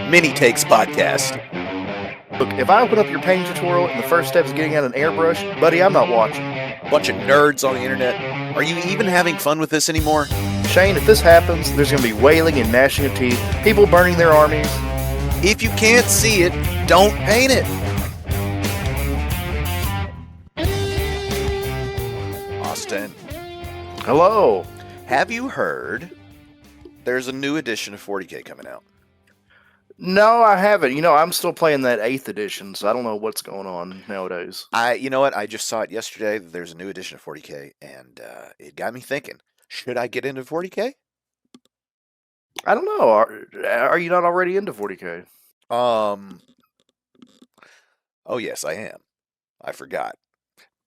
Mini Takes Podcast. Look, if I open up your painting tutorial and the first step is getting out an airbrush, buddy, I'm not watching. Bunch of nerds on the internet. Are you even having fun with this anymore? Shane, if this happens, there's going to be wailing and gnashing of teeth, people burning their armies. If you can't see it, don't paint it. Austin, Hello. have you heard there's a new edition of 40K coming out? No, I haven't. I'm still playing that 8th edition, so I don't know what's going on nowadays. You know what? I just saw it yesterday. There's a new edition of 40K, and it got me thinking, should I get into 40K? I don't know. Are you not already into 40K? Oh yes, I am. I forgot.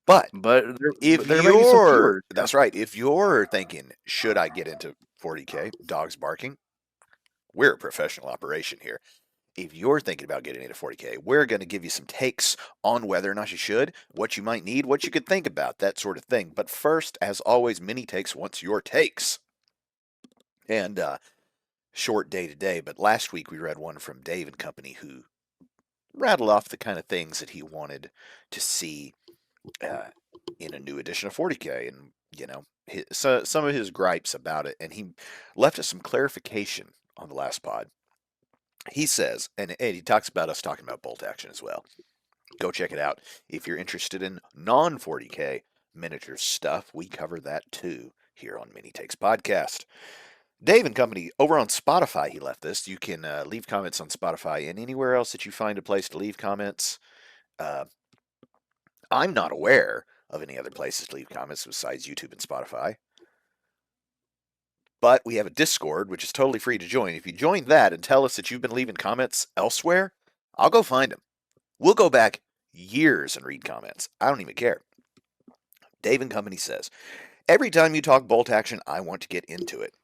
But But if there may be some viewers. that's right, if you're thinking, should I get into 40K, dogs barking, we're a professional operation here. If you're thinking about getting into 40K, we're going to give you some takes on whether or not you should, what you might need, what you could think about, that sort of thing. But first, as always, Mini Takes wants your takes. And short day today, but last week we read one from Dave and Company who rattled off the kind of things that he wanted to see in a new edition of 40K, and some of his gripes about it, and he left us some clarification on the last pod. He says, and he talks about us talking about bolt action as well. Go check it out if you're interested in non-40K miniature stuff. We cover that too here on Mini Takes Podcast. Dave and Company over on Spotify, he left this. You can leave comments on Spotify and anywhere else that you find a place to leave comments. I'm not aware of any other places to leave comments besides YouTube and Spotify. But we have a Discord, which is totally free to join. If you join that and tell us that you've been leaving comments elsewhere, I'll go find them. We'll go back years and read comments. I don't even care. Dave and Company says, every time you talk bolt action, I want to get into it.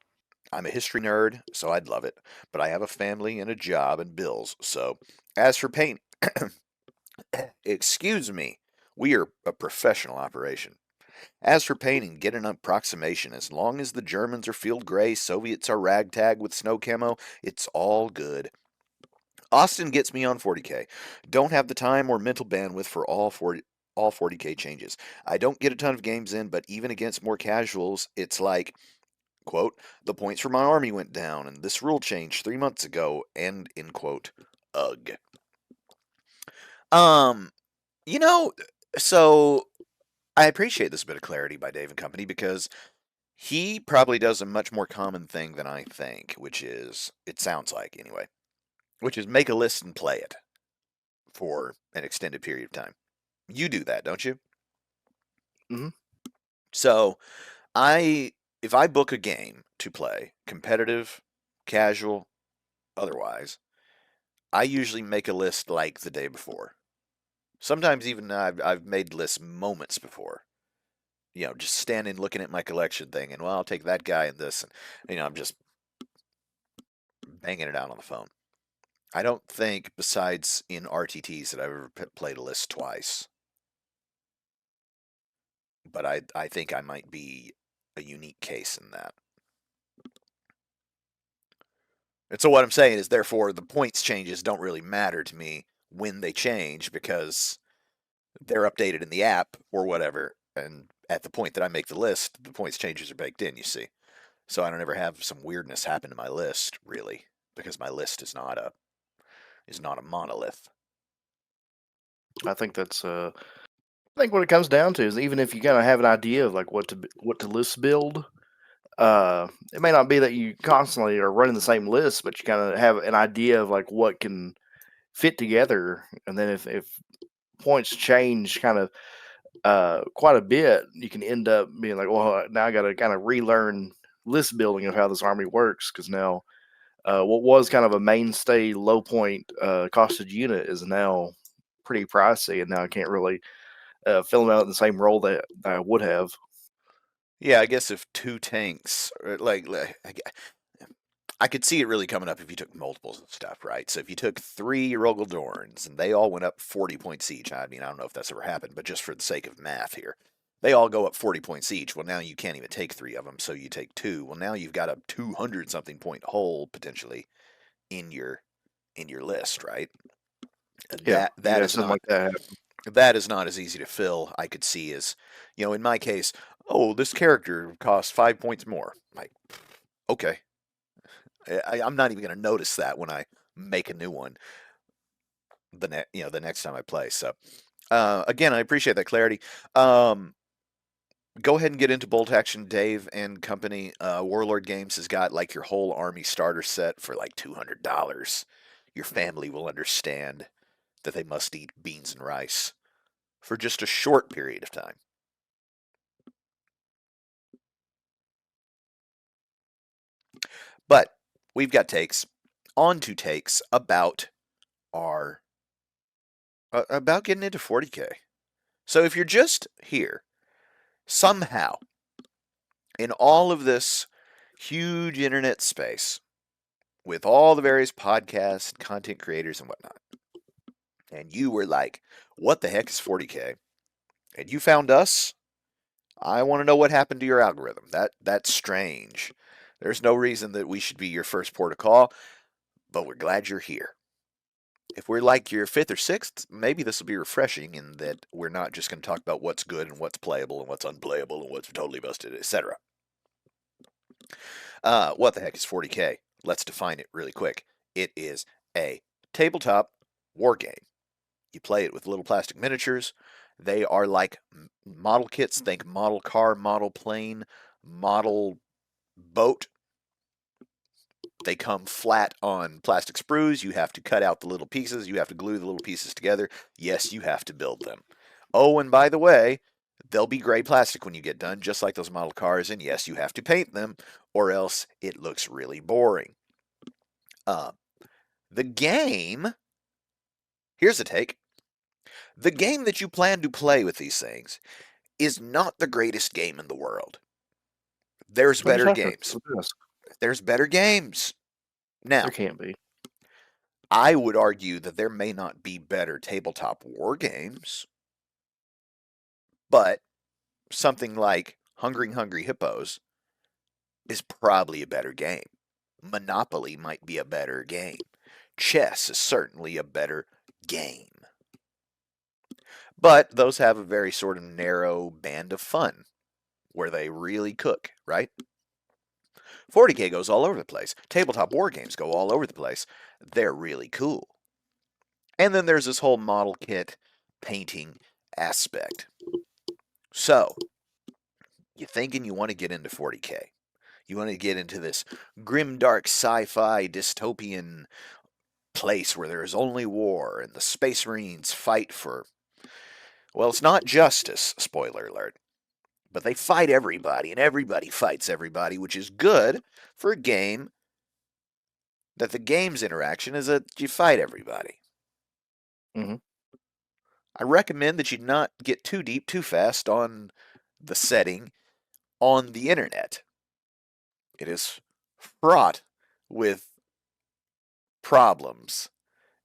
I'm a history nerd, so I'd love it, but I have a family and a job and bills, so as for paint, excuse me, we are a professional operation. As for painting, get an approximation. As long as the Germans are field gray, Soviets are ragtag with snow camo, it's all good. Austin gets me on 40K. Don't have the time or mental bandwidth for all 40K changes. I don't get a ton of games in, but even against more casuals, it's like, quote, the points for my army went down, and this rule changed 3 months ago, and, in quote, ugh. So I appreciate this bit of clarity by Dave and Company because he probably does a much more common thing than I think, which is, it sounds like anyway, which is make a list and play it for an extended period of time. You do that, don't you? Mm-hmm. So if I book a game to play, competitive, casual, otherwise, I usually make a list like the day before. Sometimes even I've made lists moments before. Just standing looking at my collection thing, and well, I'll take that guy and this, and I'm just banging it out on the phone. I don't think, besides in RTTs, that I've ever played a list twice. But I think I might be a unique case in that. And so what I'm saying is, therefore, the points changes don't really matter to me when they change because they're updated in the app or whatever. And at the point that I make the list, the points changes are baked in, you see. So I don't ever have some weirdness happen to my list, really, because my list is not a monolith. I think that's I think what it comes down to is even if you kind of have an idea of like what to list build, it may not be that you constantly are running the same list, but you kind of have an idea of like what can fit together, and then if points change kind of quite a bit, you can end up being like, well, now I got to kind of relearn list building of how this army works because now what was kind of a mainstay low point costed unit is now pretty pricey, and now I can't really fill them out in the same role that I would have. Yeah, I guess if two tanks, I could see it really coming up if you took multiples of stuff, right? So if you took 3 Rogel Dorns and they all went up 40 points each, I mean, I don't know if that's ever happened, but just for the sake of math here, they all go up 40 points each. Well, now you can't even take 3 of them, so you take 2. Well, now you've got a 200-something point hole, potentially, in your in your list, right? Yeah, That you'd that have is something not like that happen. that is not as easy to fill. I could see as, in my case, oh, this character costs 5 points more. Like, okay, I'm not even going to notice that when I make a new one the next time I play. So again, I appreciate that clarity. Um, Go ahead and get into Bolt Action Dave and Company. Warlord Games has got like your whole army starter set for like $200. Your family will understand that they must eat beans and rice for just a short period of time. But we've got takes, on to takes our about getting into 40K. So if you're just here, somehow in all of this huge internet space with all the various podcasts, content creators, and whatnot, and you were like, what the heck is 40K? And you found us, I want to know what happened to your algorithm. That's strange. There's no reason that we should be your first port of call, but we're glad you're here. If we're like your fifth or sixth, maybe this will be refreshing in that we're not just going to talk about what's good and what's playable and what's unplayable and what's totally busted, etc. What the heck is 40K? Let's define it really quick. It is a tabletop war game. You play it with little plastic miniatures. They are like model kits. Think model car, model plane, model boat. They come flat on plastic sprues. You have to cut out the little pieces. You have to glue the little pieces together. Yes, you have to build them. Oh, and by the way, they'll be gray plastic when you get done, just like those model cars. And yes, you have to paint them, or else it looks really boring. Uh, the game, here's a take. The game that you plan to play with these things is not the greatest game in the world. There's What are you better talking games. about? There's better games. There Now, can't be. I would argue that there may not be better tabletop war games, but something like Hungry Hungry Hippos is probably a better game. Monopoly might be a better game. Chess is certainly a better game. But those have a very sort of narrow band of fun where they really cook, right? 40K goes all over the place. Tabletop war games go all over the place. They're really cool. And then there's this whole model kit painting aspect. So, you're thinking you want to get into 40K. You want to get into this grimdark sci-fi dystopian place where there is only war and the space marines fight for, well, it's not justice, spoiler alert, but they fight everybody and everybody fights everybody, which is good for a game that the game's interaction is that you fight everybody. Hmm. I recommend that you not get too deep too fast on the setting on the internet. It is fraught with problems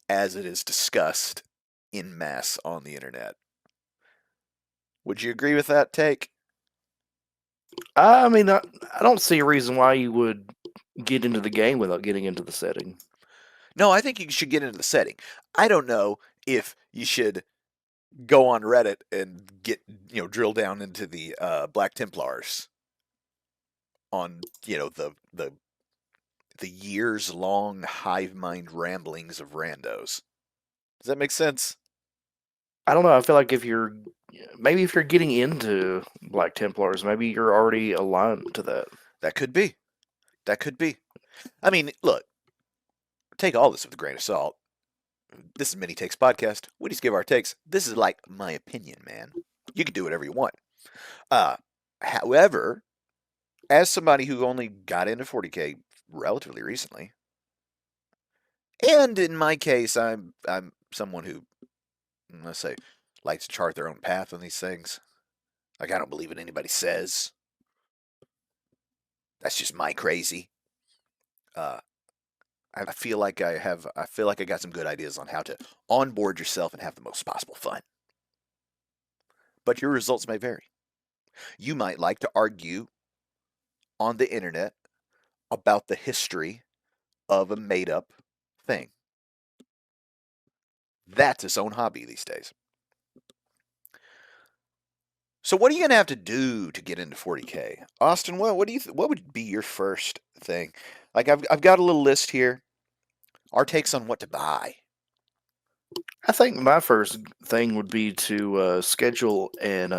as it is discussed in mass on the internet. Would you agree with that take? I mean, I don't see a reason why you would get into the game without getting into the setting. No, I think you should get into the setting. I don't know if you should go on Reddit and get, drill down into the Black Templars on, the years long hive mind ramblings of randos. Does that make sense? I don't know. I feel like if you're getting into Black Templars, maybe you're already aligned to that. That could be. That could be. I mean, look, take all this with a grain of salt. This is Mini Takes Podcast. We just give our takes. This is like my opinion, man. You can do whatever you want. Uh, However, as somebody who only got into 40K relatively recently, and in my case, I'm someone who, let's say, likes to chart their own path on these things. Like I don't believe what anybody says. That's just my crazy. Uh, I feel like I feel like I got some good ideas on how to onboard yourself and have the most possible fun. But your results may vary. You might like to argue on the internet about the history of a made up thing. That's its own hobby these days. So what are you gonna have to do to get into 40K, Austin? What do you what would be your first thing? Like I've got a little list here. Our takes on what to buy. I think my first thing would be to schedule an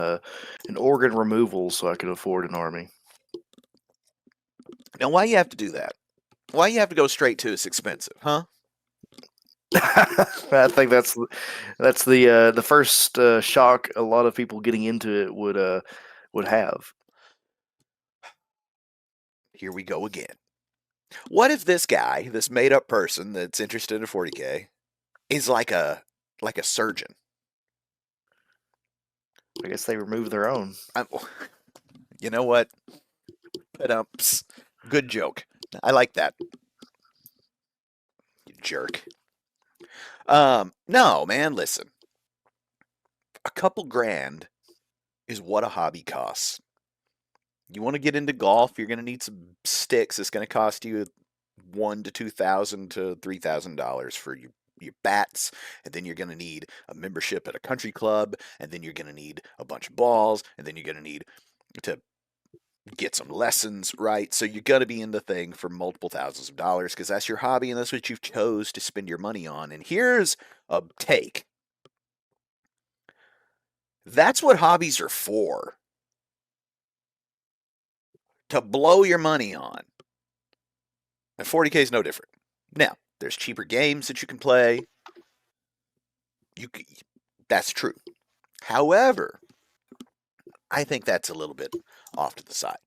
organ removal so I could afford an army. Now, why you have to do that? Why you have to go straight to it's expensive, huh? I think that's the first shock a lot of people getting into it would have. Here we go again. What if this guy, this made up person that's interested in 40K, is like a surgeon? I guess they remove their own. I'm, you know what? Good joke. I like that. You jerk. No, man, listen. A couple grand is what a hobby costs. You want to get into golf, you're going to need some sticks. It's going to cost you one to $2,000 to $3,000 for your bats, and then you're going to need a membership at a country club, and then you're going to need a bunch of balls, and then you're going to need to get some lessons, right? So you're going to be in the thing for multiple thousands of dollars because that's your hobby and that's what you've chose to spend your money on. And here's a take. That's what hobbies are for. To blow your money on. And 40K is no different. Now, there's cheaper games that you can play. You that's true. However, I think that's a little bit off to the side.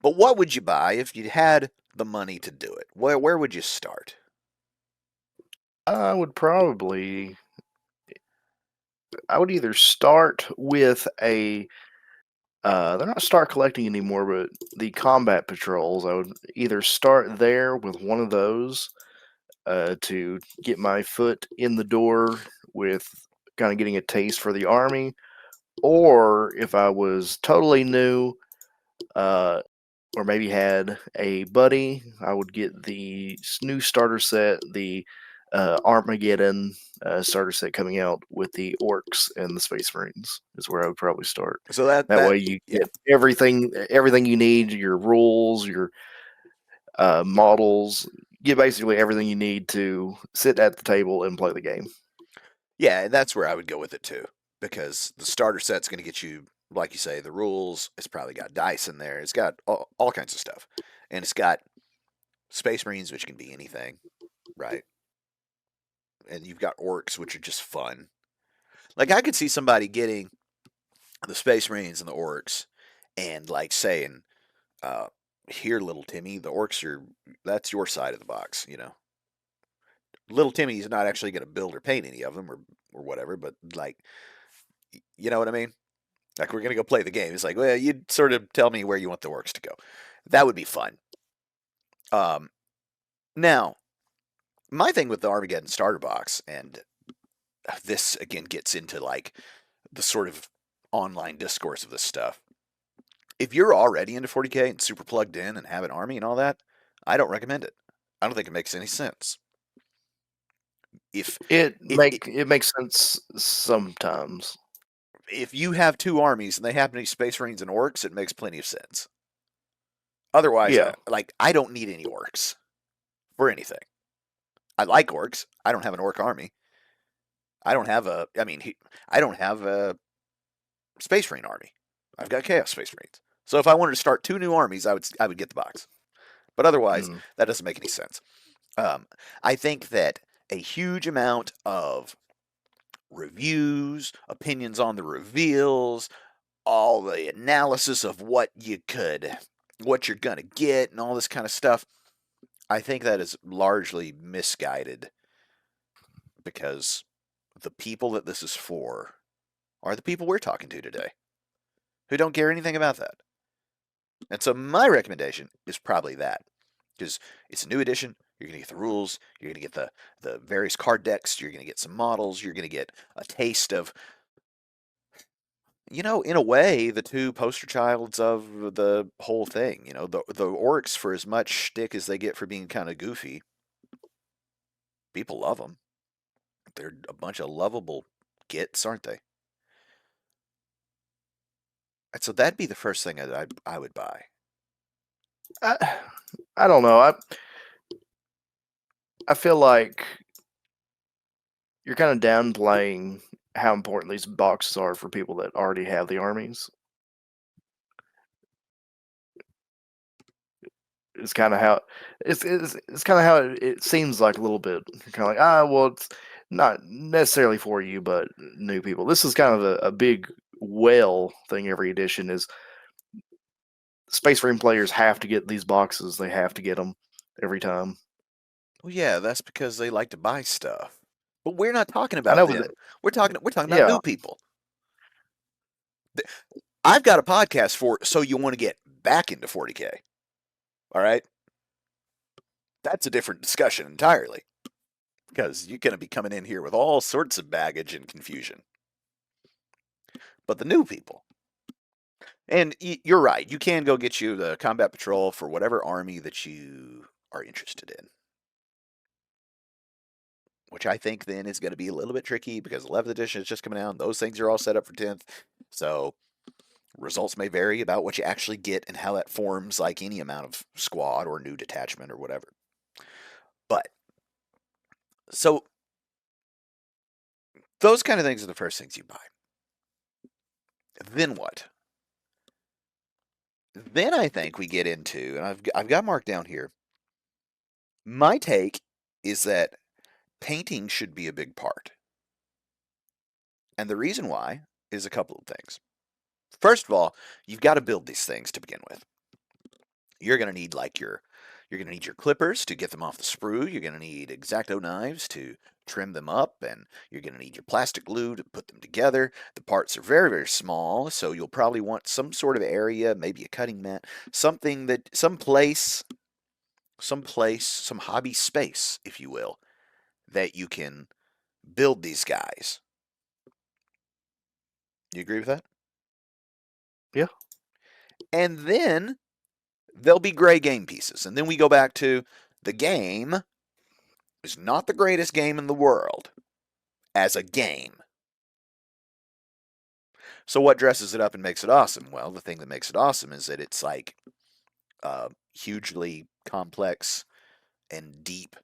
But what would you buy if you had the money to do it? Where would you start? I would probably I would either start with a they're not start collecting anymore, but the combat patrols. I would either start there with one of those to get my foot in the door with kind of getting a taste for the army, or if I was totally new, uh, or maybe had a buddy, I would get the new starter set, the Armageddon starter set coming out with the orcs and the Space Marines is where I would probably start. So that That that way you yeah. get everything you need, your rules, your models, get basically everything you need to sit at the table and play the game. Yeah, that's where I would go with it too. Because the starter set's going to get you, like you say, the rules. It's probably got dice in there. It's got all kinds of stuff. And it's got Space Marines, which can be anything, right? And you've got orcs, which are just fun. Like, I could see somebody getting the Space Marines and the orcs and, like, saying, uh, here, little Timmy, the orcs are, that's your side of the box, you know? Little Timmy's not actually going to build or paint any of them or whatever, but, like, you know what I mean? Like, we're going to go play the game. It's like, well, you'd sort of tell me where you want the orcs to go. That would be fun. Um, Now, my thing with the Armageddon starter box, and this again gets into like the sort of online discourse of this stuff. If you're already into 40K and super plugged in and have an army and all that, I don't recommend it. I don't think it makes any sense. If if It makes sense sometimes. if you have two armies and they happen to be Space Marines and orcs, it makes plenty of sense. Otherwise, Yeah. I don't need any orcs for anything. I like orcs. I don't have an orc army. I don't have a. I mean, I don't have a Space Marine army. I've got Chaos Space Marines. So if I wanted to start two new armies, I would get the box. But otherwise, Mm. that doesn't make any sense. I think that a huge amount of reviews, opinions on the reveals, all the analysis of what you're gonna get, and all this kind of stuff. I think that is largely misguided because the people that this is for are the people we're talking to today who don't care anything about that. And so my recommendation is probably that because it's a new edition. You're going to get the rules. You're going to get the various card decks. You're going to get some models. You're going to get a taste of, in a way, the two poster childs of the whole thing. The orcs, for as much shtick as they get for being kind of goofy, people love them. They're a bunch of lovable gits, aren't they? And so that'd be the first thing that I would buy. I, I don't know. I feel like you're kind of downplaying how important these boxes are for people that already have the armies. It's kind of how it's kind of how it seems like a little bit. Kind of like well, it's not necessarily for you, but new people. This is kind of a big whale thing. Every edition is Space Marine players have to get these boxes. They have to get them every time. Well, yeah, that's because they like to buy stuff. But we're not talking I about know, but them. We're talking about yeah, new people. I've got a podcast for so you want to get back into 40K. All right? That's a different discussion entirely because you're going to be coming in here with all sorts of baggage and confusion. But the new people, and you're right, you can go get you the combat patrol for whatever army that you are interested in. Which I think then is going to be a little bit tricky because 11th edition is just coming out and those things are all set up for 10th. So results may vary about what you actually get and how that forms like any amount of squad or new detachment or whatever. But so those kind of things are the first things you buy. Then what? Then I think we get into, and I've got marked down here. My take is that painting should be a big part. And the reason why is a couple of things. First of all, you've got to build these things to begin with. You're going to need you're going to need your clippers to get them off the sprue. You're going to need X-Acto knives to trim them up, and you're going to need your plastic glue to put them together. The parts are very, very small, so you'll probably want some sort of area, maybe a cutting mat, something that some hobby space, if you will, that you can build these guys. You agree with that? yeah, And then there'll be gray game pieces. And then we go back to the game is not the greatest game in the world as a game. So what dresses it up and makes it awesome? Well, the thing that makes it awesome is that it's like a hugely complex and deep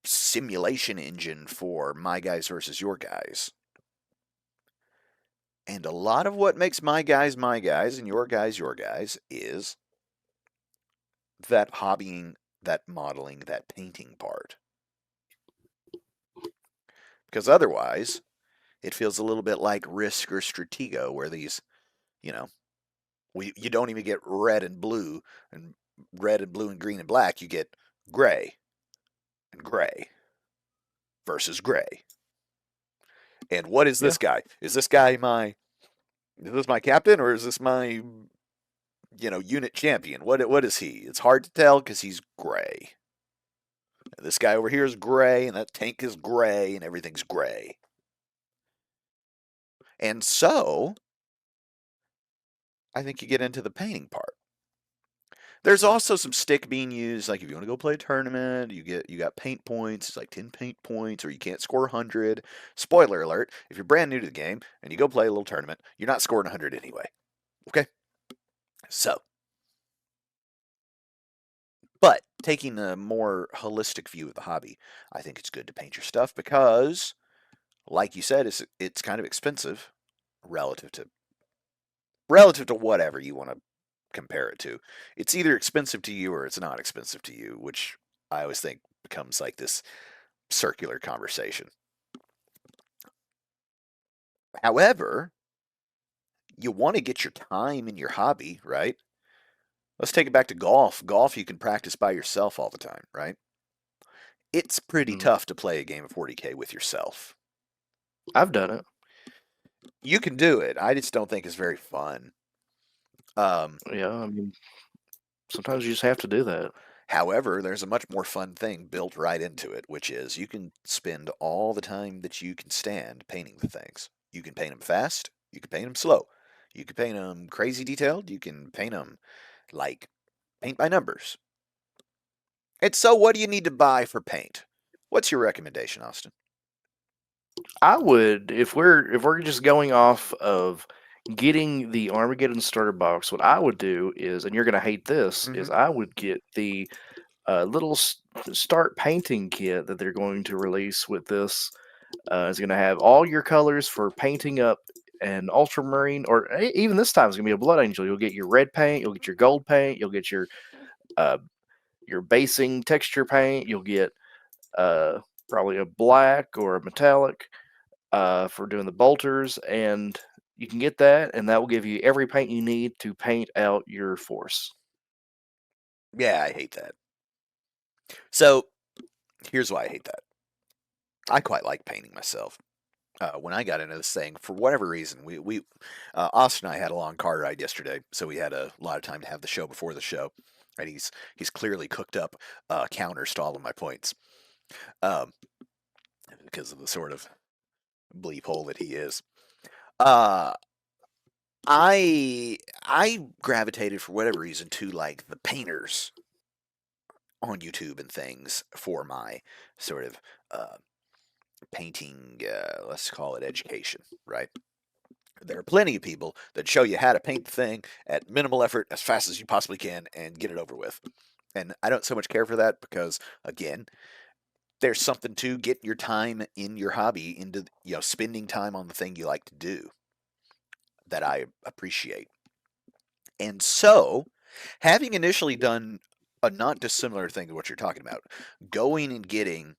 simulation engine for my guys versus your guys. And a lot of what makes my guys and your guys is that hobbying, that modeling, that painting part. Because otherwise, it feels a little bit like Risk or Stratego, where these, you know, you don't even get red and blue and green and black. You get gray and gray versus gray. And what is yeah, this guy? Is this my captain or is this my unit champion? What is he? It's hard to tell because he's gray. This guy over here is gray, and that tank is gray, and everything's gray. And so, I think you get into the painting part. There's also some stick being used, like if you want to go play a tournament, you got paint points, it's like 10 paint points, or you can't score 100. Spoiler alert, if you're brand new to the game and you go play a little tournament, you're not scoring 100 anyway. Okay? So, but taking a more holistic view of the hobby, I think it's good to paint your stuff because, like you said, it's kind of expensive relative to whatever you want to compare it to. It's either expensive to you or it's not expensive to you, which I always think becomes like this circular conversation. However, you want to get your time in your hobby, right? Let's take it back to golf. Golf, you can practice by yourself all the time, right? It's pretty mm. tough to play a game of 40K with yourself. I've done it. You can do it. I just don't think it's very fun. Um, Yeah, I mean, sometimes you just have to do that. However, there's a much more fun thing built right into it, which is you can spend all the time that you can stand painting the things. You can paint them fast, you can paint them slow, you can paint them crazy detailed, you can paint them like paint by numbers. And so, what do you need to buy for paint? What's your recommendation, Austin? I would, if we're just going off of getting the Armageddon starter box, what I would do is, and you're gonna hate this, Hmm. is I would get the little start painting kit that they're going to release with this. It's going to have all your colors for painting up an ultramarine, or even this time it's going to be a blood angel. You'll get your red paint, you'll get your gold paint, you'll get uh, your basing texture paint, you'll get uh, probably a black or a metallic for doing the bolters, and you can get that, and that will give you every paint you need to paint out your force. Yeah, I hate that. So here's why I hate that. I quite like painting myself. When I got into this thing, for whatever reason, we Austin and I had a long car ride yesterday, so we had a lot of time to have the show before the show, and he's clearly cooked up counters to all of my points, um, because of the sort of bleep hole that he is. Uh, I gravitated for whatever reason to like the painters on YouTube and things for my sort of uh, painting, let's call it education, right? There are plenty of people that show you how to paint the thing at minimal effort as fast as you possibly can and get it over with. And I don't so much care for that because, again, there's something to get your time in your hobby into, spending time on the thing you like to do that I appreciate. And so, having initially done a not dissimilar thing to what you're talking about, going and getting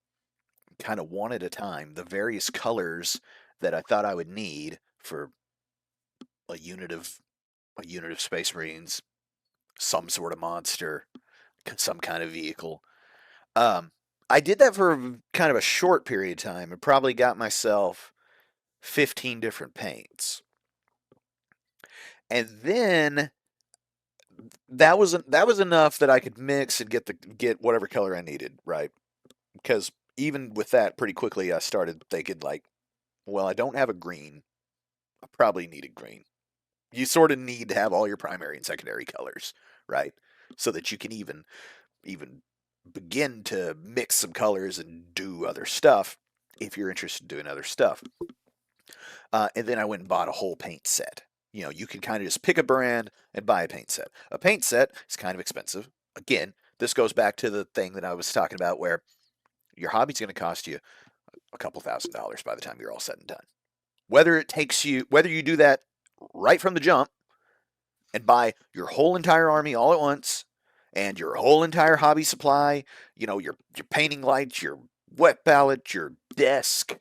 kind of one at a time the various colors that I thought I would need for a unit of a unit of Space Marines, some sort of monster, some kind of vehicle. Um, I did that for kind of a short period of time and probably got myself 15 different paints. And then that was enough that I could mix and get whatever color I needed, right? Because even with that, pretty quickly I started thinking like, well, I don't have a green. I probably need a green. You sort of need to have all your primary and secondary colors, right? So that you can even begin to mix some colors and do other stuff if you're interested in doing other stuff. And then I went and bought a whole paint set. You can kind of just pick a brand and buy a paint set. A paint set is kind of expensive. Again, this goes back to the thing that I was talking about where your hobby's going to cost you a couple $1,000s by the time you're all said and done. Whether you do that right from the jump and buy your whole entire army all at once and your whole entire hobby supply, your painting lights, your wet palette, your desk,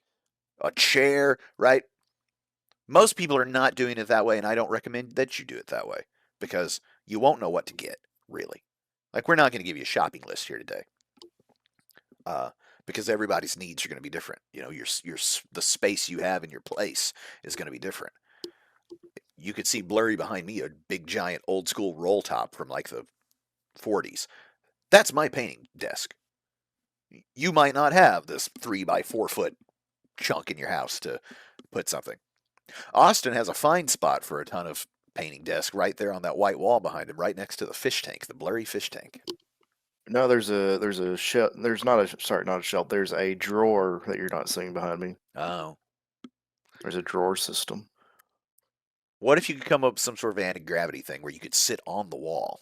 a chair, right? Most people are not doing it that way, and I don't recommend that you do it that way because you won't know what to get, really. Like, we're not going to give you a shopping list here today, uh, because everybody's needs are going to be different. The space you have in your place is going to be different. You could see blurry behind me a big giant old school roll top from like the 40s. That's my painting desk. You might not have this 3 by 4 foot chunk in your house to put something. Austin has a fine spot for a ton of painting desk right there on that white wall behind him, right next to the fish tank, the blurry fish tank. No, there's a shelf. There's not a sorry, not a shelf. There's a drawer that you're not seeing behind me. Oh. There's a drawer system. What if you could come up with some sort of anti-gravity thing where you could sit on the wall?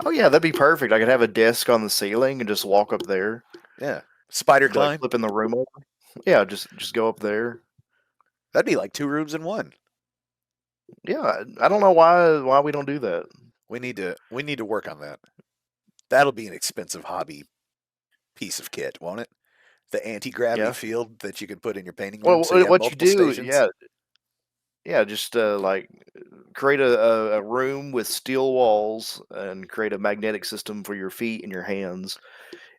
Oh yeah, that'd be perfect. I could have a desk on the ceiling and just walk up there, Yeah. Spider like climb? flipping the room over. Yeah, just go up there. That'd be like 2 rooms in one. Yeah, I don't know why we don't do that. We need to work on that. That'll be an expensive hobby piece of kit, won't it? The anti-gravity Yeah. field that you can put in your painting room Well, so you have what you multiple do, stations. yeah, just like create a room with steel walls and create a magnetic system for your feet and your hands,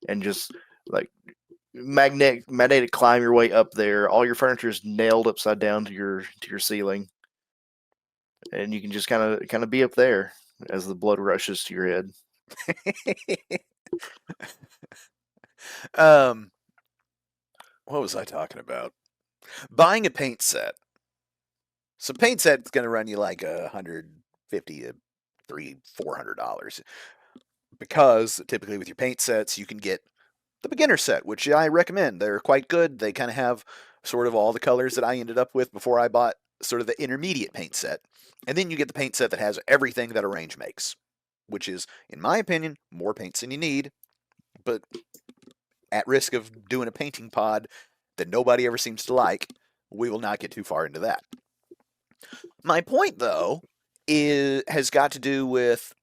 and just like magnetic climb your way up there. All your furniture is nailed upside down to your ceiling, and you can just kind of be up there as the blood rushes to your head. um, what was I talking about? Buying a paint set. So paint set's going to run you like $150 to $300, $400 because typically with your paint sets you can get the beginner set, which I recommend. They're quite good. They kind of have sort of all the colors that I ended up with before I bought sort of the intermediate paint set. And then you get the paint set that has everything that a range makes, which is, in my opinion, more paints than you need, but at risk of doing a painting pod that nobody ever seems to like, we will not get too far into that. My point, though, has got to do with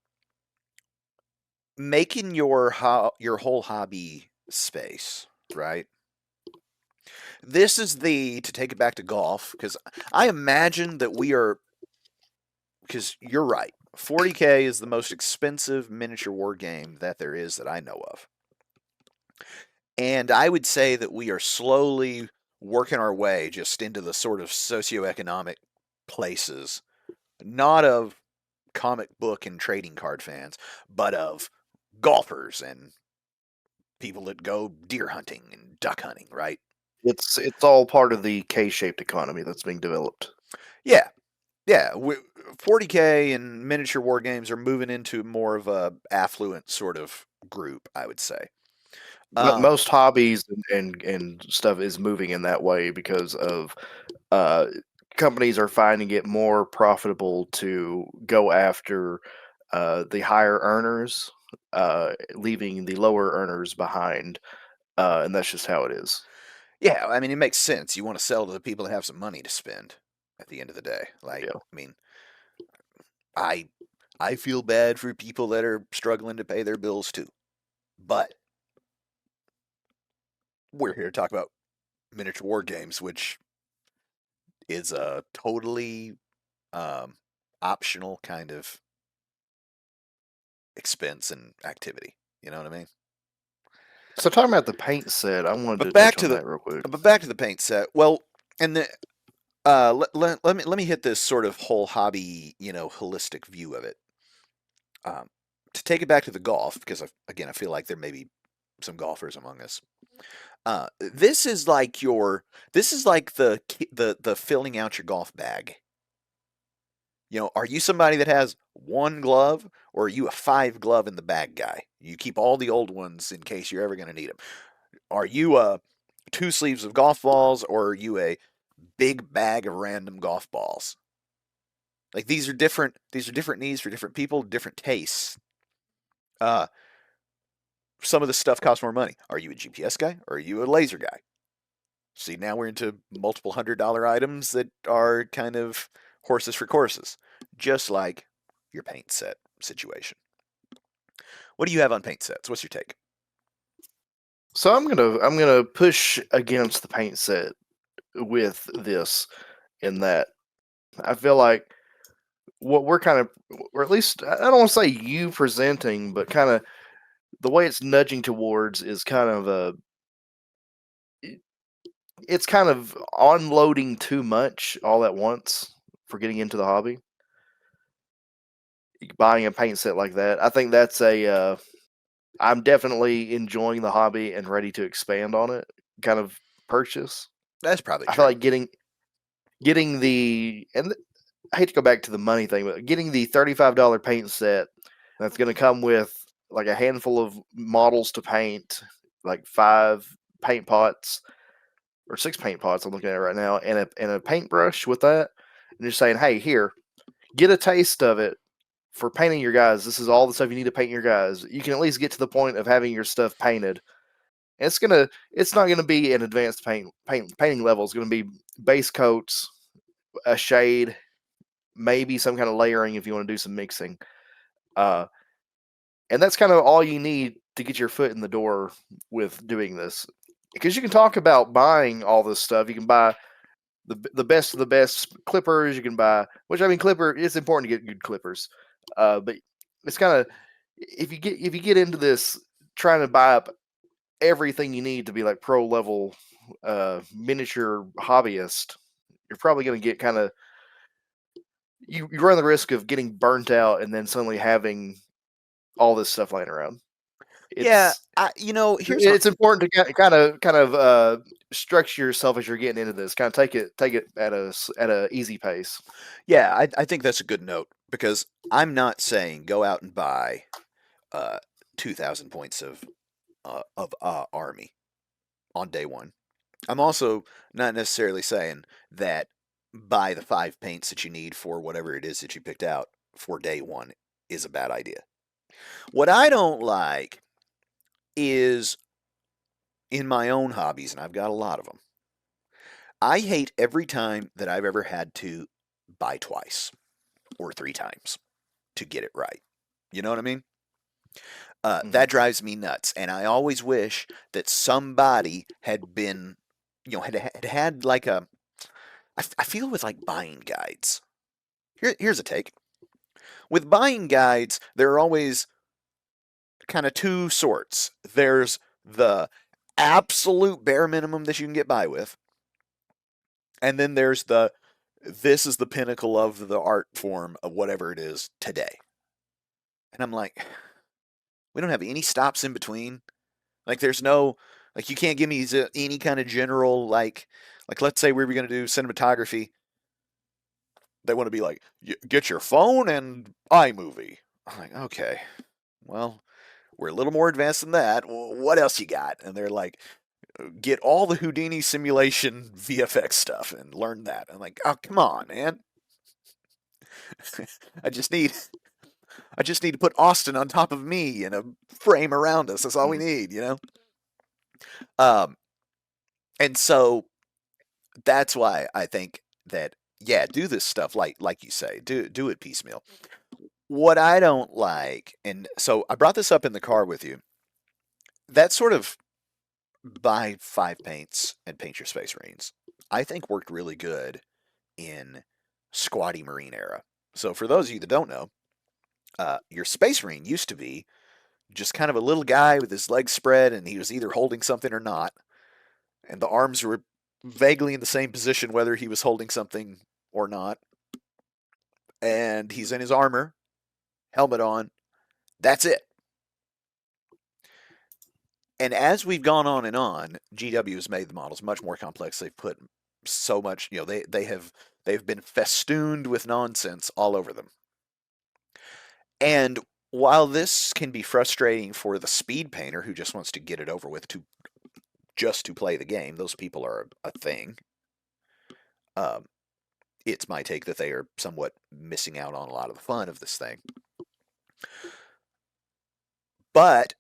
making your whole hobby space, right? This is the to take it back to golf because I imagine that we are because you're right. 40K is the most expensive miniature war game that there is that I know of. And I would say that we are slowly working our way just into the sort of socioeconomic places, not of comic book and trading card fans, but of golfers and people that go deer hunting and duck hunting, right? It's all part of the K-shaped economy that's being developed. Yeah, yeah. 40K and miniature war games are moving into more of a affluent sort of group, I would say. Most hobbies and stuff is moving in that way because of uh, companies are finding it more profitable to go after the higher earners, leaving the lower earners behind, and that's just how it is. Yeah, I mean, it makes sense. You want to sell to the people that have some money to spend at the end of the day. Like, Yeah. I mean, I I feel bad for people that are struggling to pay their bills too. But we're here to talk about miniature war games, which is a totally um, optional kind of expense and activity. You know what I mean? So talking about the paint set, I wanted But to back touch to on the that real quick. but back to the paint set. Well, and the let me hit this sort of whole hobby, holistic view of it. Um, to take it back to the golf, because again, I feel like there may be some golfers among us. This is like the filling out your golf bag. Are you somebody that has one glove, or are you a five glove in the bag guy? You keep all the old ones in case you're ever going to need them. Are you a two sleeves of golf balls, or are you a big bag of random golf balls? Like these are different. These are different needs for different people, different tastes. Uh, some of the stuff costs more money. Are you a GPS guy, or are you a laser guy? See, now we're into multiple $100 items that are kind of horses for courses, just like your paint set situation. What do you have on paint sets? What's your take? So I'm gonna push against the paint set with this in that I feel like what we're kind of, or at least I don't want to say you presenting, but kind of the way it's nudging towards is kind of it's kind of unloading too much all at once for getting into the hobby. Buying a paint set like that, I think that's I'm definitely enjoying the hobby and ready to expand on it. Kind of purchase. That's probably I feel true. like getting the I hate to go back to the money thing, but getting the $35 paint set that's going to come with like a handful of models to paint, like 5 paint pots or 6 paint pots I'm looking at right now, and a paintbrush with that, and just saying, hey, here, get a taste of it for painting your guys. This is all the stuff you need to paint your guys. You can at least get to the point of having your stuff painted. And it's not gonna be an advanced painting level. It's gonna be base coats, a shade, maybe some kind of layering if you want to do some mixing. Uh, and that's kind of all you need to get your foot in the door with doing this. Because you can talk about buying all this stuff. You can buy the best of the best clippers. You can buy, which I mean, clipper. It's important to get good clippers, but it's kind of if you get into this trying to buy up everything you need to be like pro level miniature hobbyist, you're probably going to get kind of you run the risk of getting burnt out and then suddenly having all this stuff laying around. Yeah, It's here's what. it's important to kind of structure yourself as you're getting into this. Kind of take it at a easy pace. Yeah, I think that's a good note because I'm not saying go out and buy uh, 2,000 points of of army on day one. I'm also not necessarily saying that buy the 5 paints that you need for whatever it is that you picked out for day one is a bad idea. What I don't like is in my own hobbies, and I've got a lot of them. I hate every time that I've ever had to buy twice or 3 times to get it right. You know what I mean? Hmm. That drives me nuts, and I always wish that somebody had been, had like a. I feel with like buying guides. Here's a take. With buying guides, there are always kind of two sorts. There's the absolute bare minimum that you can get by with, and then there's the this is the pinnacle of the art form of whatever it is today. And I'm like, we don't have any stops in between. Like there's no like you can't give me any kind of general like let's say we were going to do cinematography. They want to be like get your phone and iMovie. I'm like, okay, well, we're a little more advanced than that. What else you got? And they're like, get all the Houdini simulation VFX stuff and learn that. I'm like, oh come on, man. I just need I just need to put Austin on top of me in a frame around us. That's all we Hmm. need, you know. Um, and so that's why I think that yeah, do this stuff like you say, do it piecemeal. What I don't like, and so I brought this up in the car with you. That sort of buy 5 paints and paint your space marines, I think worked really good in Squatty Marine era. So for those of you that don't know, your space marine used to be just kind of a little guy with his legs spread, and he was either holding something or not, and the arms were vaguely in the same position whether he was holding something or not. And he's in his armor, helmet on. That's it. And as we've gone on, GW has made the models much more complex. They've put so much, they've been festooned with nonsense all over them. And while this can be frustrating for the speed painter who just wants to get it over with to play the game, those people are a thing. Um, it's my take that they are somewhat missing out on a lot of the fun of this thing. But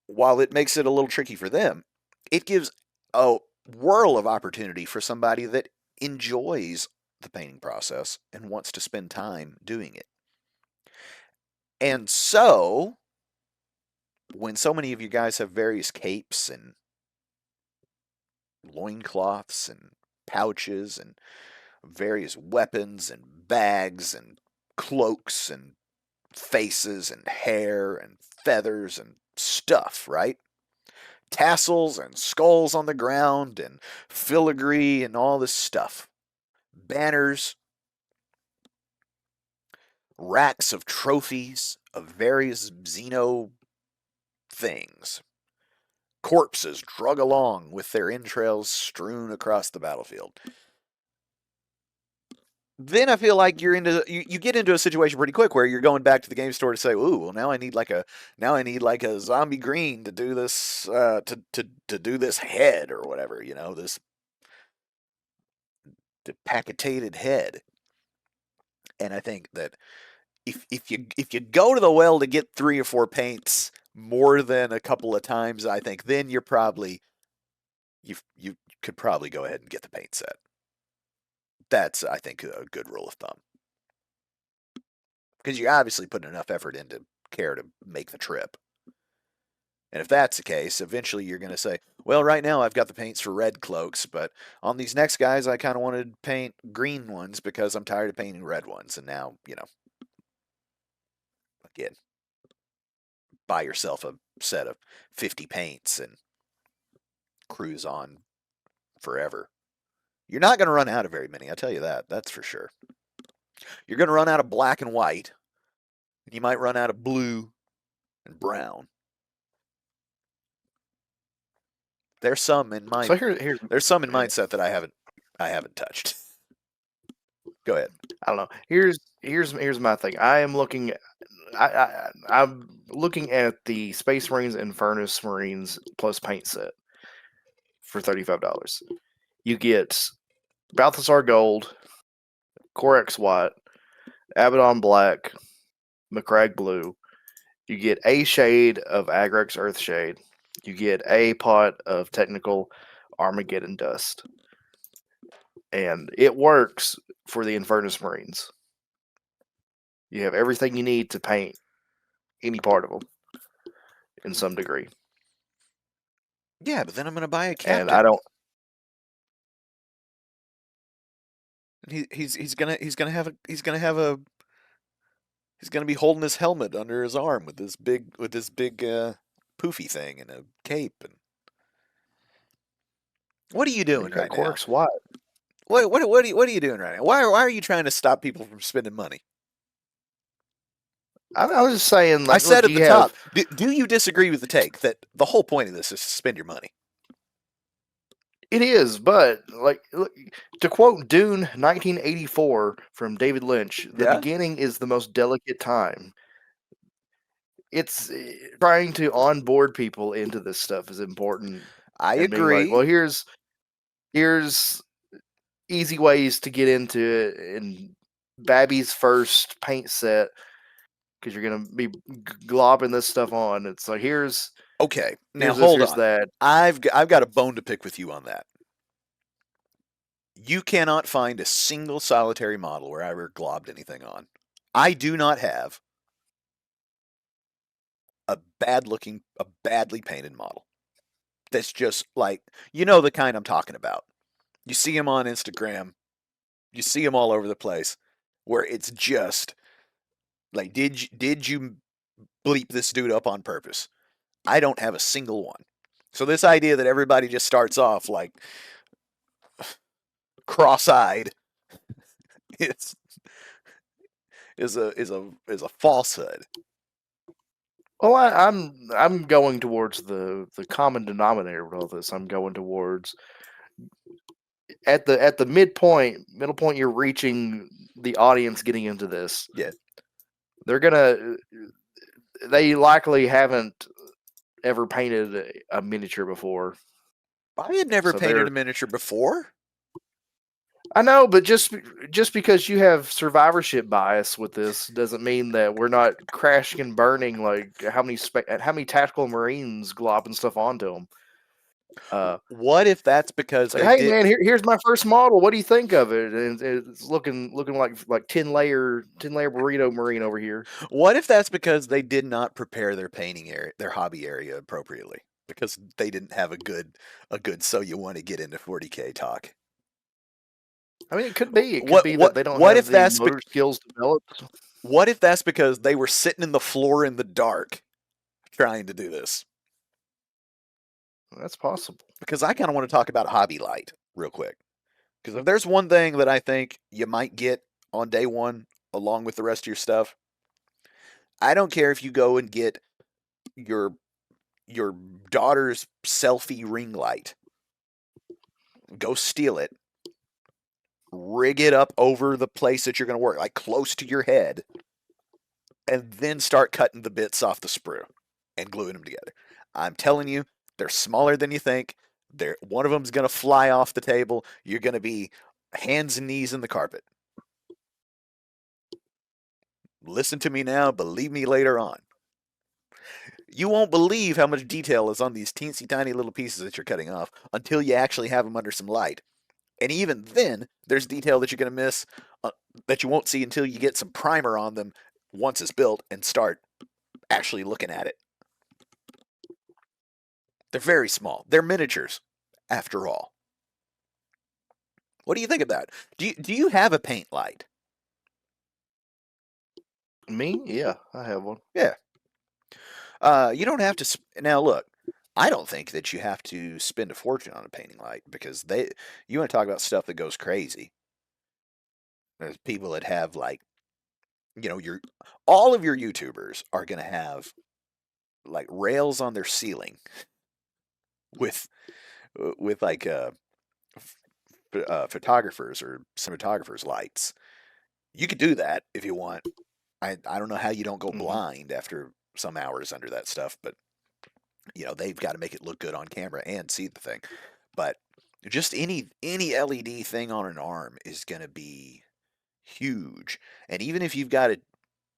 while it makes it a little tricky for them, it gives a whirl of opportunity for somebody that enjoys the painting process and wants to spend time doing it. And so, when so many of you guys have various capes and loincloths and pouches and various weapons and bags and cloaks and faces and hair and feathers and stuff, right? Tassels and skulls on the ground and filigree and all this stuff. Banners, racks of trophies of various Xeno things. Corpses drug along with their entrails strewn across the battlefield. Then I feel like you get into a situation pretty quick where you're going back to the game store to say, "Ooh, well now I need like a zombie green to do this to do this head or whatever, this decapitated head." And I think that if you go to the well to get 3 or 4 paints more than a couple of times, I think then you could probably go ahead and get the paint set. That's I think a good rule of thumb because you obviously put enough effort into care to make the trip. And if that's the case, eventually you're going to say, well, right now I've got the paints for red cloaks, but on these next guys, I kind of wanted to paint green ones because I'm tired of painting red ones. And now, again, buy yourself a set of 50 paints and cruise on forever. You're not going to run out of very many, I'll tell you that. That's for sure. You're going to run out of black and white. You might run out of blue and brown. There's some in So mind. here's There's some in yeah, mindset that I haven't touched. Go ahead. I don't know. Here's my thing. I am looking. I'm looking at the Space Marines and Furnace Marines plus paint set for $35. You get Balthasar Gold, Corex White, Abaddon Black, McCrag Blue. You get a shade of Agrex Earthshade. You get a pot of technical Armageddon Dust. And it works for the Infernus Marines. You have everything you need to paint any part of them in some degree. Yeah, but then I'm going to buy a And captain. I don't. He's gonna be holding his helmet under his arm with this big poofy thing and a cape. And what are you You doing got right now? Corex White. What are you doing right now? Why are you trying to stop people from spending money? I was just saying, I like, said look, at the you have. top. Do you disagree with the take that the whole point of this is to spend your money? It is, but like, look, to quote Dune 1984 from David Lynch, the Yeah, beginning is the most delicate time. It's trying to onboard people into this stuff is important, I and being like, agree. well, here's easy ways to get into it, and Babby's first paint set because you're gonna be globbing this stuff on. It's like Okay, now here's this, hold here's on. that. I've got a bone to pick with you on that. You cannot find a single solitary model where I ever globbed anything on. I do not have a badly painted model. That's just like, the kind I'm talking about. You see them on Instagram, you see them all over the place, where it's just like, did you bleep this dude up on purpose? I don't have a single one. So this idea that everybody just starts off like cross-eyed is is a falsehood. Well, I'm going towards the common denominator with all this. I'm going towards at the middle point. You're reaching the audience getting into this. Yeah, They're gonna. They likely haven't ever painted a miniature before, I had never so painted they're. a miniature before. I know, but just because you have survivorship bias with this doesn't mean that we're not crashing and burning like how many tactical marines glopping stuff onto them. What if that's because It's like, they hey did? man, here's my first model. What do you think of it? And it's looking like 10 layer burrito marine over here. What if that's because they did not prepare their painting area, their hobby area appropriately? Because they didn't have a good so you want to get into 40K talk. I mean, it could be. It could What be that what they don't what have if the that's motor skills developed. what if that's because they were sitting in the floor in the dark trying to do this? That's possible. Because I kind of want to talk about Hobby Light real quick. Because if there's one thing that I think you might get on day one along with the rest of your stuff, I don't care if you go and get your your daughter's selfie ring light. Go steal it, rig it up over the place that you're going to work, like close to your head, and then start cutting the bits off the sprue and gluing them together. I'm telling you, they're smaller than you think. One of them's going to fly off the table. You're going to be hands and knees in the carpet. Listen to me now, believe me later on. You won't believe how much detail is on these teensy tiny little pieces that you're cutting off until you actually have them under some light. And even then, there's detail that you're going to miss that you won't see until you get some primer on them once it's built and start actually looking at it. They're very small. They're miniatures, after all. What do you think about it? Do you have a paint light? Me? Yeah, I have one. Yeah. You don't have to. Now, look, I don't think that you have to spend a fortune on a painting light because you want to talk about stuff that goes crazy. There's people that have like, all of your YouTubers are going to have like rails on their ceiling with like photographers or cinematographers lights. You could do that if you want. I don't know how you don't go Hmm. blind after some hours under that stuff, but they've got to make it look good on camera and see the thing. But just any LED thing on an arm is going to be huge. And even if you've got to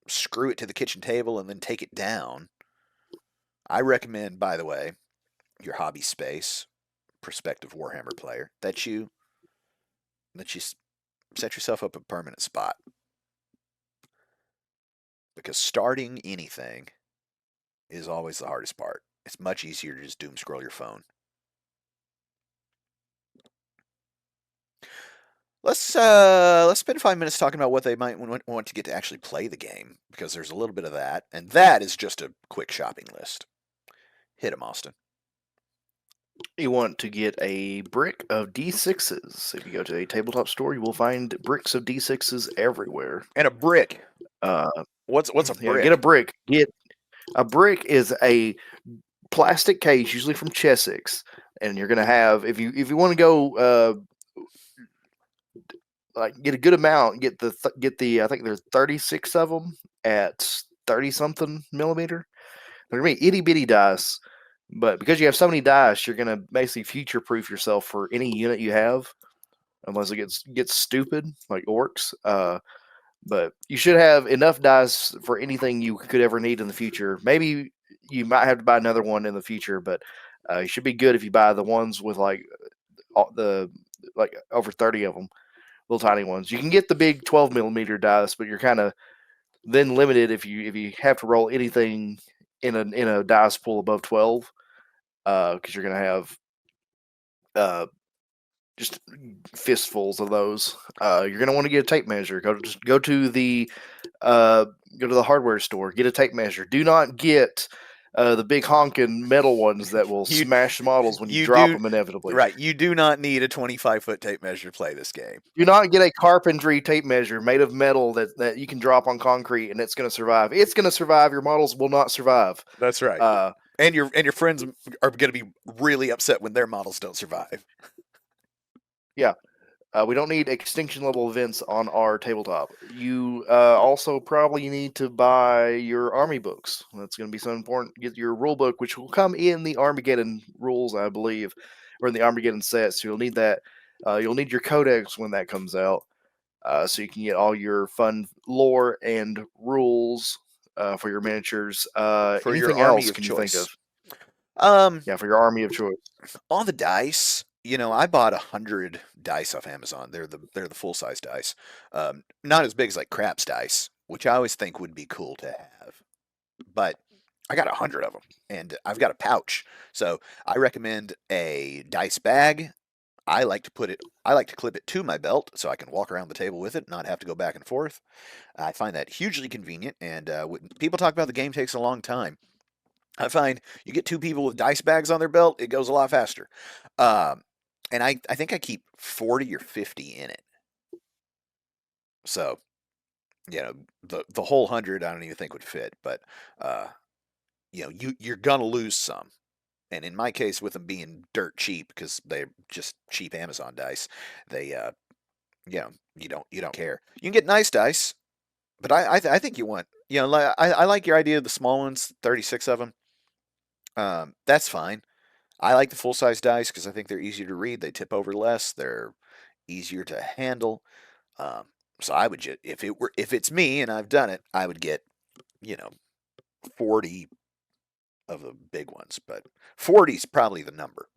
screw it to the kitchen table and then take it down, I recommend, by the way, your hobby space, prospective Warhammer player, that you set yourself up a permanent spot. Because starting anything is always the hardest part. It's much easier to just doom scroll your phone. Let's spend 5 minutes talking about what they might want to get to actually play the game, because there's a little bit of that, and that is just a quick shopping list. Hit 'em, Austin. You want to get a brick of D6s. If you go to a tabletop store, you will find bricks of D6s everywhere. And a brick. Uh, What's a yeah, get a brick? brick. Get a brick is a plastic case, usually from Chessex, and you're gonna have if you want to go like get a good amount, get the I think there's 36 of them at 30 something millimeter. They're gonna be itty bitty dice, but because you have so many dice, you're gonna basically future proof yourself for any unit you have, unless it gets stupid like orcs. But you should have enough dice for anything you could ever need in the future. Maybe you might have to buy another one in the future, but you should be good if you buy the ones with like the like over 30 of them, little tiny ones. You can get the big 12 millimeter dice, but you're kind of then limited if you have to roll anything in a dice pool above 12, because you're gonna have uh, just fistfuls of those. You're gonna want to get a tape measure. Go to the uh, go to the hardware store. Get a tape measure. Do not get the big honking metal ones that will You smash models when you you drop do them inevitably. right. You do not need a 25-foot tape measure to play this game. Do not get a carpentry tape measure made of metal that you can drop on concrete and it's going to survive. It's going to survive. Your models will not survive. That's right. Uh, And your friends are going to be really upset when their models don't survive. yeah, we don't need extinction level events on our tabletop. You also probably need to buy your army books. That's going to be so important. Get your rule book, which will come in the Armageddon rules, I believe, or in the Armageddon sets. So you'll need that. You'll need your codex when that comes out, so you can get all your fun lore and rules for your miniatures. For your Anything army else of can you think of? choice. Um, Yeah, for your army of choice. on the dice, I bought 100 dice off Amazon. They're the full size dice. Not as big as like craps dice, which I always think would be cool to have. But I got 100 of them, and I've got a pouch. So I recommend a dice bag. I like to clip it to my belt so I can walk around the table with it, not have to go back and forth. I find that hugely convenient. And when people talk about the game takes a long time, I find you get two people with dice bags on their belt, it goes a lot faster. Um, and I think I keep 40 or 50 in it. So, the whole 100 I don't even think would fit, but uh, you're gonna lose some. And in my case, with them being dirt cheap because they're just cheap Amazon dice, they you don't care. You can get nice dice, but I think you want I like your idea of the small ones, 36 of them. That's fine. I like the full size dice because I think they're easier to read. They tip over less. They're easier to handle. Um, so I would just if it's me and I've done it, I would get you know 40 of the big ones, but 40 is probably the number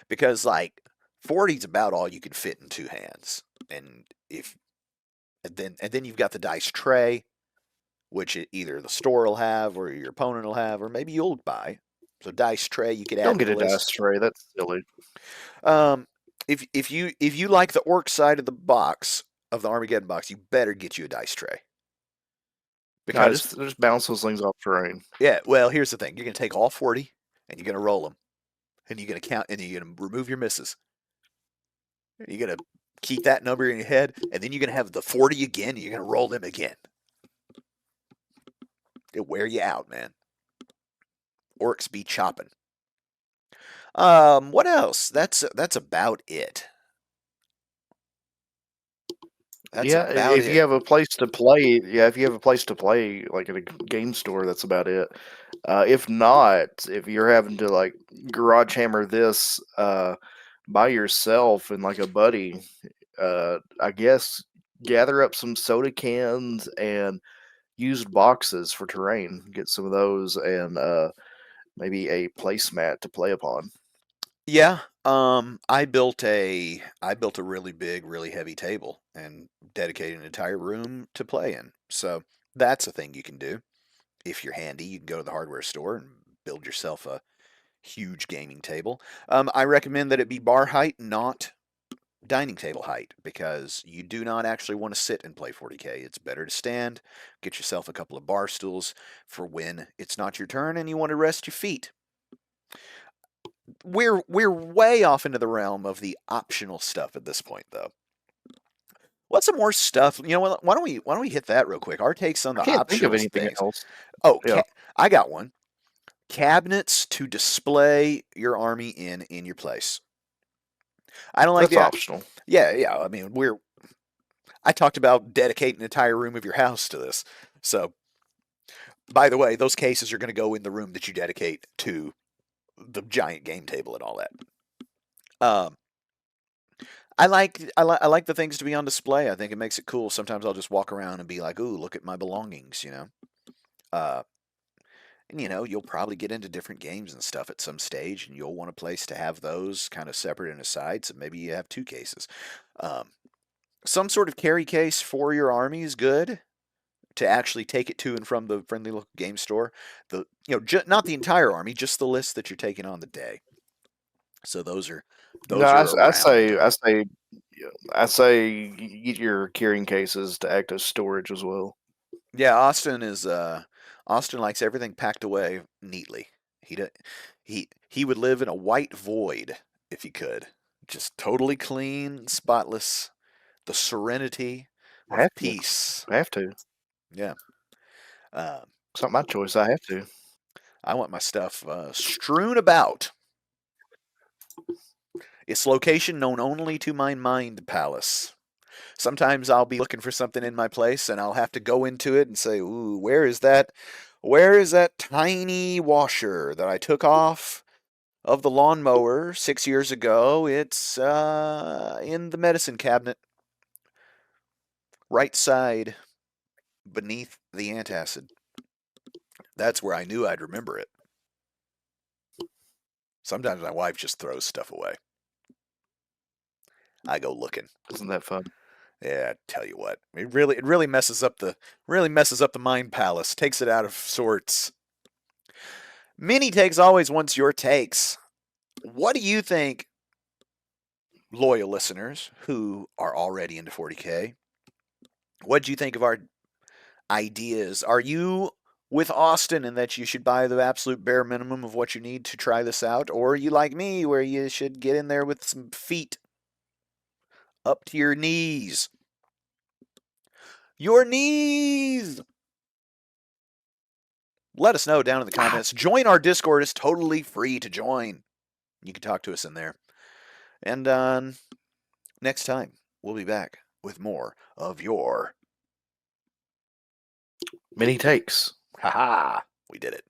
because like 40 is about all you can fit in two hands, and if and then you've got the dice tray, which either the store will have or your opponent will have, or maybe you'll buy. So dice tray you could Don't add to get the a dice list. tray. That's silly. Um, if you like the orc side of the box of the Armageddon box, you better get you a dice tray No, because just bounce those things off terrain. yeah. Well, here's the thing: you're gonna take all 40 and you're gonna roll them, and you're gonna count, and you're gonna remove your misses. You're gonna keep that number in your head, and then you're gonna have the 40 again. And you're gonna roll them again. It'll wear you out, man. Orcs be chopping. What else? That's about it. That's Yeah, about if you it. have a place to play, yeah, if you have a place to play, like at a game store, that's about it. If not, if you're having to like garage hammer this by yourself and like a buddy, I guess gather up some soda cans and used boxes for terrain. Get some of those and maybe a placemat to play upon. Yeah, I built a really big, really heavy table and dedicated an entire room to play in. So that's a thing you can do. If you're handy, you can go to the hardware store and build yourself a huge gaming table. I recommend that it be bar height, not dining table height, because you do not actually want to sit and play 40K. It's better to stand, get yourself a couple of bar stools for when it's not your turn and you want to rest your feet. We're way off into the realm of the optional stuff at this point, though. What's some more stuff? You know what? Why don't we hit that real quick? Our takes on I the can't think of optional anything things. else. Oh, Yeah, I got one. Cabinets to display your army in your place. I don't like that's the. optional. Yeah, yeah. I mean, I talked about dedicating an entire room of your house to this. So, by the way, those cases are going to go in the room that you dedicate to the giant game table and all that. Um, I like the things to be on display. I think it makes it cool. Sometimes I'll just walk around and be like, "Ooh, look at my belongings," you know. Uh, and you'll probably get into different games and stuff at some stage, and you'll want a place to have those kind of separate and aside. So maybe you have two cases. Um, some sort of carry case for your army is good to actually take it to and from the friendly local game store. Not the entire army, just the list that you're taking on the day. So those are No, those are around. I say you get your carrying cases to act as storage as well. Yeah, Austin likes everything packed away neatly. He would live in a white void if he could. Just totally clean, spotless, the serenity I of have to. peace. I have to. Yeah. Uh, It's not my choice. I have to. I want my stuff strewn about. Its location known only to my mind palace. Sometimes I'll be looking for something in my place and I'll have to go into it and say, "Ooh, where is that? Where is that tiny washer that I took off of the lawnmower 6 years ago? It's in the medicine cabinet, right side beneath the antacid." That's where I knew I'd remember it. Sometimes my wife just throws stuff away. I go looking. Isn't that fun? Yeah, I tell you what, it really messes up the mind palace, takes it out of sorts. Mini takes always wants your takes. What do you think, loyal listeners who are already into 40K? What do you think of our ideas? Are you with Austin in that you should buy the absolute bare minimum of what you need to try this out? Or are you like me where you should get in there with some feet up to your knees? Your knees! Let us know down in the comments. Join our Discord. It's totally free to join. You can talk to us in there. And next time, we'll be back with more of your. Many takes. Haha! We did it.